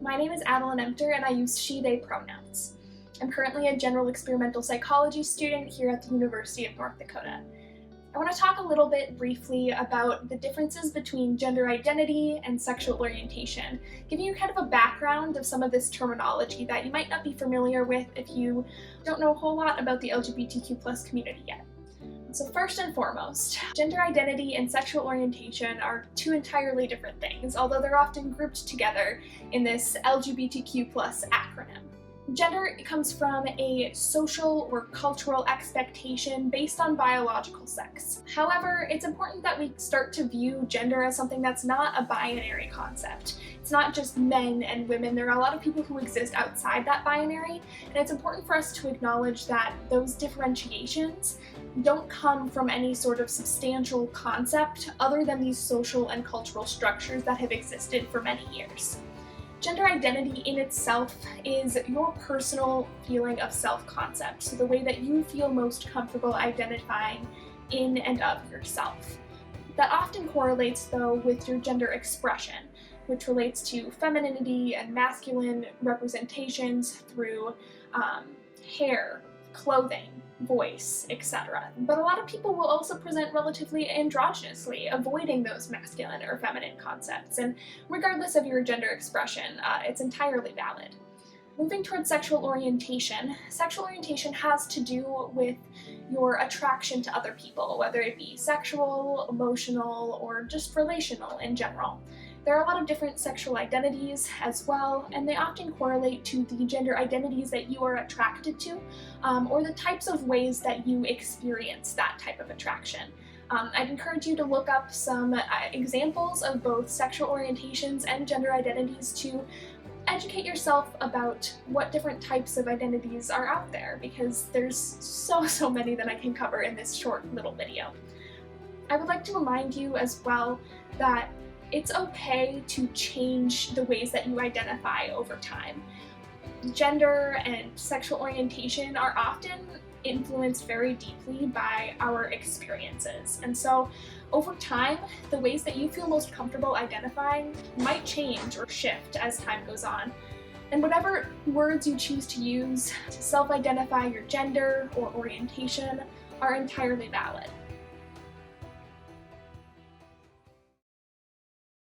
My name is Adelyn Emter and I use she/they pronouns. I'm currently a general experimental psychology student here at the University of North Dakota. I want to talk a little bit briefly about the differences between gender identity and sexual orientation, giving you kind of a background of some of this terminology that you might not be familiar with if you don't know a whole lot about the LGBTQ+ community yet. So first and foremost, gender identity and sexual orientation are two entirely different things, although they're often grouped together in this LGBTQ+ acronym. Gender comes from a social or cultural expectation based on biological sex. However, it's important that we start to view gender as something that's not a binary concept. It's not just men and women. There are a lot of people who exist outside that binary, and it's important for us to acknowledge that those differentiations don't come from any sort of substantial concept other than these social and cultural structures that have existed for many years. Gender identity in itself is your personal feeling of self-concept, so the way that you feel most comfortable identifying in and of yourself. That often correlates, though, with your gender expression, which relates to femininity and masculine representations through hair, clothing, voice, etc. But a lot of people will also present relatively androgynously, avoiding those masculine or feminine concepts, and regardless of your gender expression, it's entirely valid. Moving towards sexual orientation has to do with your attraction to other people, whether it be sexual, emotional, or just relational in general. There are a lot of different sexual identities as well, and they often correlate to the gender identities that you are attracted to, or the types of ways that you experience that type of attraction. I'd encourage you to look up some examples of both sexual orientations and gender identities to educate yourself about what different types of identities are out there, because there's so many that I can cover in this short little video. I would like to remind you as well that it's okay to change the ways that you identify over time. Gender and sexual orientation are often influenced very deeply by our experiences. And so over time, the ways that you feel most comfortable identifying might change or shift as time goes on. And whatever words you choose to use to self-identify your gender or orientation are entirely valid.